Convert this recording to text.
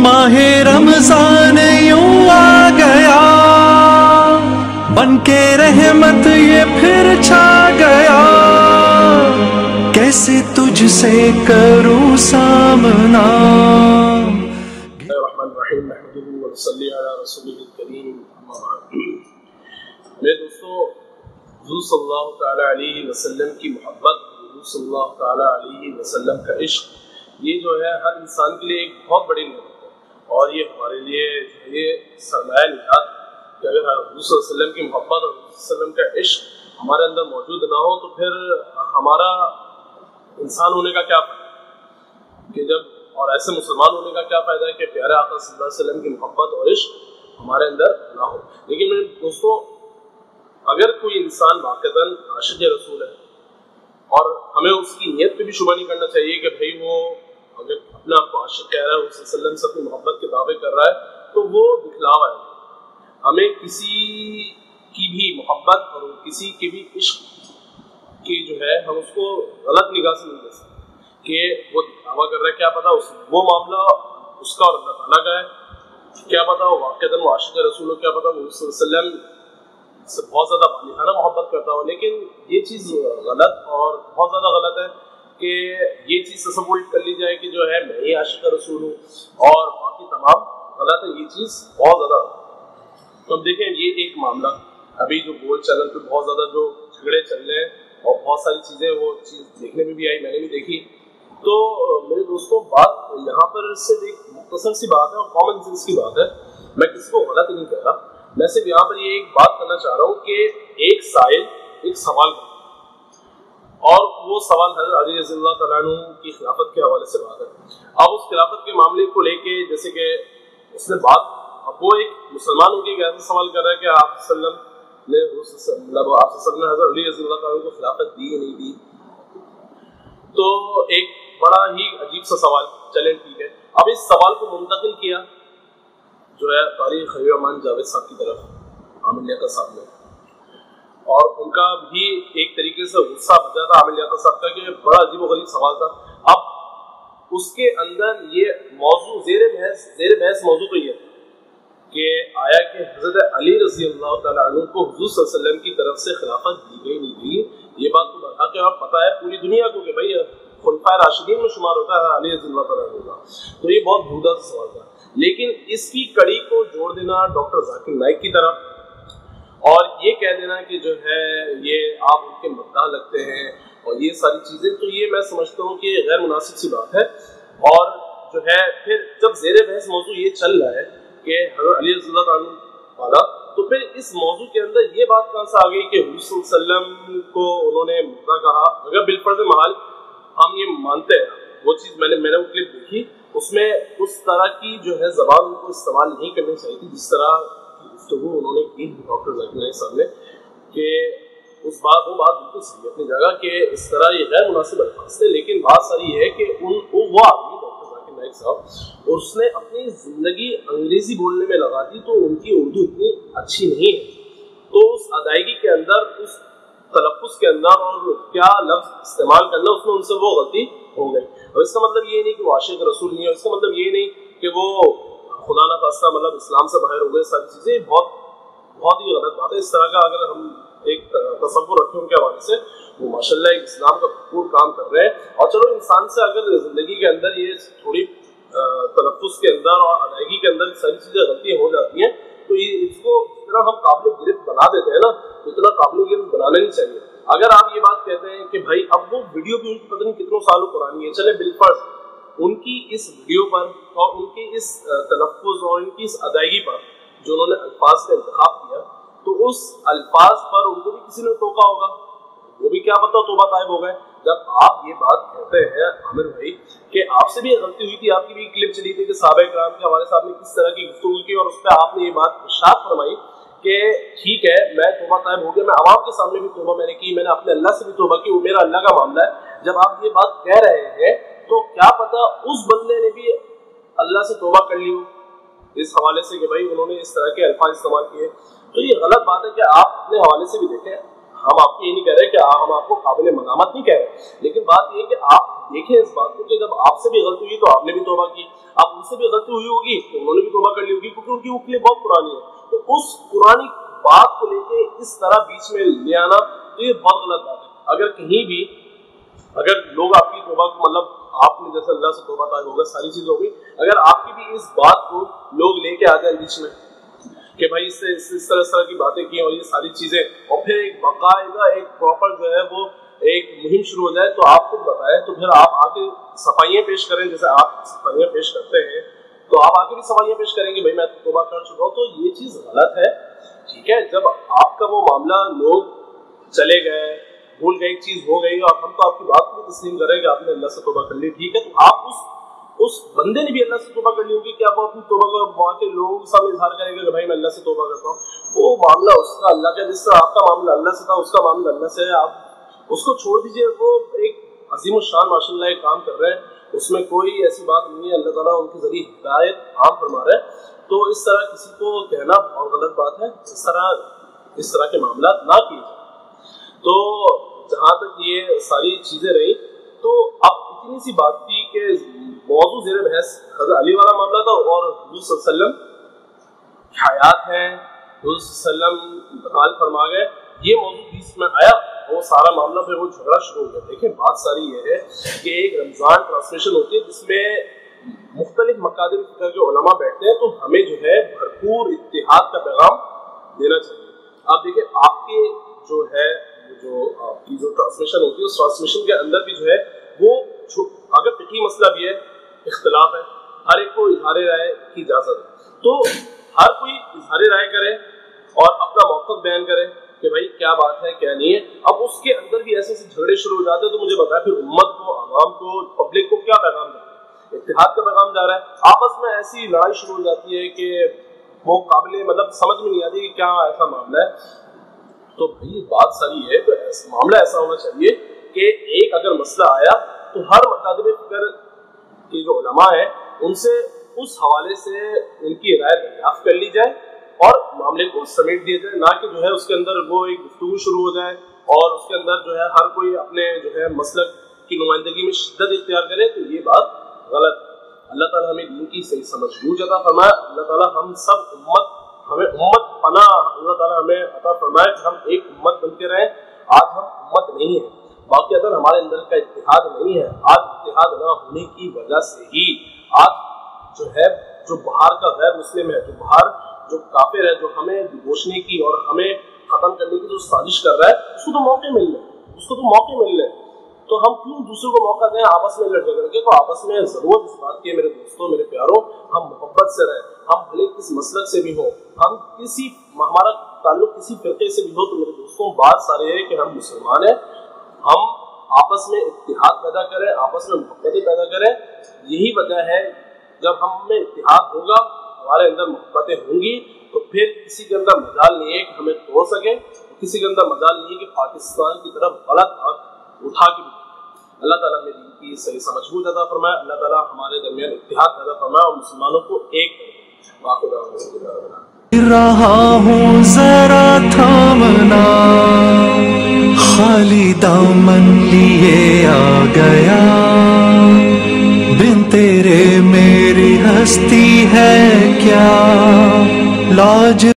माह रमजान यूं आ गया, बन के रहमत ये फिर छा गया, कैसे तुझसे करूं सामना। मेरे दोस्तों, हुज़ूर सल्लल्लाहु तआला अलैहि वसल्लम की मोहब्बत, हुज़ूर सल्लल्लाहु तआला अलैहि वसल्लम का इश्क, ये जो है हर इंसान के लिए एक बहुत बड़ी नेमत है। और ये हमारे लिए ये सरमाया निजात कि अगर हुज़ूर सल्लल्लाहु अलैहि वसल्लम की मोहब्बत और हुज़ूर सल्लल्लाहु अलैहि वसल्लम का इश्क हमारे अंदर मौजूद ना हो, तो फिर हमारा इंसान होने का क्या फ़ायदा कि जब, और ऐसे मुसलमान होने का क्या फ़ायदा है कि प्यारे आका सल्लल्लाहु अलैहि वसल्लम की मोहब्बत और इश्क हमारे अंदर ना हो। लेकिन मेरे दोस्तों, अगर कोई इंसान वाक़तन आशिक़ रसूल है, और हमें उसकी नीयत पे भी शुबा नहीं करना चाहिए कि भाई वो अगर अपने आप को आशिक़ कह रहा है, उससे वसल्लम से अपनी मोहब्बत के दावे कर रहा है, तो वो दिखलावा है। हमें किसी की भी मोहब्बत और किसी के भी इश्क की जो है, हम उसको गलत निगाह से नहीं ले सकते कि वो दिखलावा कर रहा है। क्या पता वो मामला उसका और अल्लाह ताला का है, क्या पता वो वाक़तन वो आशिक़ रसूल हो, क्या पता वो वसल्लम से बहुत ज़्यादा वालिहाना मोहब्बत करता हो। लेकिन ये चीज़ गलत और बहुत ज़्यादा गलत है कि ये चीज़ तसव्वुर कर ली जाए कि जो है मैं ही आशिक़ रसूल हूँ और बाकी तमाम गलत है। ये चीज़ बहुत ज़्यादा। तो अब देखें, ये एक मामला अभी जो बोल चलन पे बहुत ज़्यादा जो झगड़े चल रहे हैं और बहुत सारी चीज़ें वो चीज़ देखने में भी आई, मैंने भी देखी। तो मेरे दोस्तों, बात यहाँ पर सिर्फ एक मुख्तसर सी बात है और कॉमन सेंस की बात है। मैं किसी को गलत नहीं कह रहा, मैं सिर्फ यहाँ पर ये एक बात करना चाह रहा हूँ कि एक साइल एक सवाल करता है, और वो सवाल हज़रत अली रज़ियल्लाहु तआला अन्हु की खिलाफत के हवाले से बात है। अब उस खिलाफत के मामले को लेके जैसे कि उसने बात, अब वो एक मुसलमान होकर एक ऐसा सवाल कर रहा है कि आप सल्लम ने हज़रत अली रज़ियल्लाहु तआला अन्हु को खिलाफत दी या नहीं दी। तो एक बड़ा ही अजीब सा सवाल, चलें ठीक है। अब इस सवाल को मुंतकिल किया जो है तारीख़ खलील रहमान जावेद साहब की तरफ, आमिर लियाक़त साहब ने, और उनका भी एक तरीके से गुस्सा बचा था आमिर लियाक़त साहब का कि बड़ा अजीब व गरीब सवाल था। अब उसके अंदर ये मौजू ज़ेर बहस मौजू तो ये था कि आया कि हज़रत अली रज़ियल्लाहु तआला अन्हु को हुज़ूर सल्लल्लाहु अलैहि वसल्लम की तरफ से खिलाफत दी गई नहीं दी। ये बात तो बढ़ा के और पता है पूरी दुनिया को कि भाई खुलफाए राशिदीन में शुमार होता है अली रज़ियल्लाहु तआला अन्हु का। तो ये बहुत भूदा सा सवाल था। लेकिन इसकी कड़ी को जोड़ देना डॉक्टर जाकिर नाइक की तरफ और ये कह देना कि जो है ये आप उनके मद्दाह लगते हैं और ये सारी चीज़ें, तो ये मैं समझता हूँ कि गैर मुनासिब सी बात है। और जो है फिर जब ज़ेर बहस मौजू ये चल रहा है कि हज़रत अली रज़ियल्लाहु तआला अन्हु वाला, तो फिर इस मौजू के अंदर ये बात कहाँ से आ गई कि हुज़ूर सल्लल्लाहु अलैहि वसल्लम को उन्होंने मुर्दा कहा। अगर बिलफर्ज़ महल हम ये मानते हैं, वो चीज़ मैंने वो क्लिप देखी, उसमें उस तरह की जो है ज़बान उनको इस्तेमाल नहीं करनी चाहिए थी जिस तरह की गुफ्तगू उन्होंने की डॉक्टर जाकिर नाइक साहब ने, कि वो बात बिल्कुल सही है अपनी जगह कि इस तरह ये गैर मुनासिब अल्फाज थे। लेकिन बात सारी है कि वो आदमी डॉक्टर जाकिर नाइक साहब, और उसने अपनी ज़िंदगी अंग्रेज़ी बोलने में लगा दी, तो उनकी उर्दू इतनी अच्छी नहीं है, तो उस अदायगी के अंदर, उस तलफ़्फ़ुज़ के अंदर और क्या लफ्ज़ इस्तेमाल करना, उसमें उनसे वो गलती हो गई। और इसका मतलब ये नहीं कि वो आशिक़ रसूल नहीं है, इसका मतलब ये नहीं कि वो खुदा न खास्ता मतलब इस्लाम से बाहर हो गए। सारी चीज़ें बहुत ही गलत बात है। इस तरह का अगर हम एक तसव्वुर रखें उनके हवाले से, वो माशाल्लाह एक इस्लाम का भरपूर काम कर रहे हैं। और चलो, इंसान से अगर ज़िंदगी के अंदर ये थोड़ी तलफ़्फ़ुज़ के अंदर और अदायगी के अंदर सारी चीज़ें गलतियाँ हो जाती हैं, तो ये इसको जितना हम काबिल गिरफ्त बना देते हैं ना, तो इतना काबिल गिरफ्त बनाना नहीं चाहिए। अगर आप ये बात कहते हैं कि भाई अब वो वीडियो भी उनकी पता नहीं कितनों सालों पुरानी है, चले बिलफर्ज उनकी इस वीडियो पर और उनकी इस तलफ़्फ़ुज़ और उनकी इस अदायगी पर जो उन्होंने अल्फाज का इंतखाब किया, तो उस अल्फाज पर उनको भी किसी ने टोका होगा, वो भी क्या पता तौबा ताइब हो गए। जब आप ये बात कहते हैं आमिर भाई कि आपसे भी गलती हुई थी, आपकी भी क्लिप चली थी कि सहाबा किराम के हवाले से आपने किस तरह की गुफ्तगू की और उस पर आपने ये बात इरशाद फरमाई कि ठीक है मैं तौबा ताइब हो गया, मैं आवाम के सामने भी तौबा मैंने की, मैंने अपने अल्लाह से भी तौबा की, वो मेरा अल्लाह का मामला है। जब आप ये बात कह रहे हैं तो क्या पता उस बंदे ने भी अल्लाह से तौबा कर ली हो इस हवाले से कि भाई उन्होंने इस तरह के अल्फाज इस्तेमाल किए। तो ये गलत बात है कि आप अपने हवाले से भी देखें। हम आपको ये नहीं कह रहे कि हम आपको काबिल मनामत नहीं कह रहे, लेकिन बात ये है कि आप देखें इस बात को कि जब आपसे भी गलती हुई तो आपने भी तौबा की, आप उनसे भी गलती हुई होगी तो उन्होंने भी तौबा कर ली होगी, क्योंकि उनकी वो क्लिप बहुत पुरानी है। तो उस पुरानी बात को लेके इस तरह बीच में ले आना तो ये बहुत गलत बात है। अगर कहीं भी अगर लोग आपकी तौबा को, मतलब आपने जैसे अल्लाह से तौबा तायब होगा, सारी चीज हो गई, अगर आपकी भी इस बात को लोग लेके आ जाए बीच में कि भाई इससे इस तरह की बातें की और ये सारी चीजें, और फिर एक बाकायदा एक प्रॉपर जो है वो एक मुहिम शुरू हो जाए, तो आपको बताए तो फिर आप आके सफाइयाँ पेश करें, जैसे आप सफाइयाँ पेश करते हैं तो आप आके भी सफाइयाँ पेश करेंगे भाई मैं तौबा कर चुका हूँ, तो ये चीज गलत है। ठीक है, जब आपका वो मामला लोग चले गए, भूल गए, एक चीज हो गई और हम तो आपकी बात को भी तस्लीम करें कि आपने अल्लाह से तौबा कर ली, ठीक है, तो आप उस बंदे ने भी अल्लाह से तौबा कर ली होगी कि आप अपनी तौबा को वहाँ के लोगों के सामने इजहार करेंगे कि भाई मैं अल्लाह से तौबा करता हूँ। वो मामला उसका अल्लाह का, जिस तरह आपका मामला अल्लाह से था उसका मामला अल्लाह से है, आप उसको छोड़ दीजिए। वो एक अजीम शान माशाल्लाह एक काम कर रहे हैं, उसमें कोई ऐसी बात नहीं है, अल्लाह ताला उनके जरिए हिदायत आम फरमा रहे हैं। तो इस तरह किसी को कहना बहुत गलत बात है, इस तरह के मामला ना किए जाए। तो जहाँ तक ये सारी चीजें रही, तो अब इतनी सी बात थी कि मौजू ज़ेर बहस हज़रत अली वाला मामला था और हुज़ूर सल्लल्लाहु अलैहि वसल्लम हयात हैं, हुज़ूर सल्लल्लाहु अलैहि वसल्लम इंतकाल फरमा गए, ये मौजू बीच में आया और वो सारा मामला फिर वो झगड़ा शुरू हो गया। देखिए बात सारी ये है कि एक रमज़ान ट्रांसमिशन होती है जिसमें मुख्तलिफ मकादिर फ़िक्र के उलमा बैठते हैं, तो हमें जो है भरपूर इत्तिहाद का पैगाम देना चाहिए। आप देखिए आपके जो है जो आपकी जो ट्रांसमिशन होती है उस ट्रांसमिशन के अंदर भी जो है वो अगर फिक़ही मसला भी है, इख्तिलाफ है, हर एक को इज़हार राय की इजाज़त है, तो हर कोई इज़हार राय करे और अपना मौक़िफ़ बयान करे कि भाई क्या बात है क्या नहीं है। अब उसके अंदर भी ऐसे झगड़े शुरू हो जाते हैं, तो मुझे बताया फिर उम्मत को, आवाम को, पब्लिक को क्या पैगाम जा रहा है? इत्तिहाद का पैगाम जा रहा है। आपस में ऐसी लड़ाई शुरू हो जाती है कि वो काबिल मतलब समझ में नहीं आती कि क्या ऐसा मामला है। तो भाई बात सारी है, तो मामला ऐसा होना चाहिए कि एक अगर मसला आया तो हर मकादिर फ़िक्र के जो उलमा है उनसे उस हवाले से उनकी राय दरियाफ्त कर ली जाए और मामले को समेट दिया जाए, ना कि जो है उसके अंदर वो एक गुफ्तगू शुरू हो जाए और उसके अंदर जो है हर कोई अपने जो है मसलक की नुमाइंदगी में शिद्दत इख्तियार करे, तो ये बात गलत है। अल्लाह ताला हमें दीन की सही समझ बूझ अता फरमाए। अल्लाह ताला हम सब हमें उम्मत पना अल्लाह ताला हमें अता फरमाए कि हम एक उम्मत बनते रहें। आज हम उम्मत नहीं है, बाकी अगर हमारे अंदर का इत्तिहाद नहीं है, आज इत्तिहाद ना होने की वजह से ही आज जो है जो बाहर का गैर मुस्लिम है, जो बाहर जो काफिर है, जो हमें डिवोशने की और हमें खत्म करने की जो साजिश कर रहा है, उसको तो मौके मिल रहे हैं, तो हम क्यों दूसरों को मौका दें आपस में लड़ झगड़ के? तो आपस में जरूरत इस बात की है मेरे दोस्तों, मेरे प्यारों, हम मोहब्बत से रहें, हम भले किस मसलक से भी हो, हम हमारा ताल्लुक किसी फिरके से भी हो, तो मेरे दोस्तों बात सारी है कि हम मुसलमान हैं, हम आपस में इत्तिहाद पैदा करें, आपस में मोहब्बतें पैदा करें। यही वजह है, जब हम में इत्तिहाद होगा, हमारे अंदर मोहब्बतें होंगी, तो फिर किसी के अंदर मजाल नहीं है कि हमें तोड़ सके, किसी के अंदर मजाल नहीं है कि पाकिस्तान की तरफ गलत हाथ उठा के भी। अल्लाह ताला हमें दीन की सही समझ बूझ अता फरमाए, अल्लाह ताला हमारे दरमियान इत्तिहाद पैदा फरमाए और मुसलमानों को एक रहा हूँ जरा थामना, खाली दामन लिए आ गया, बिन तेरे मेरी हस्ती है क्या लाज।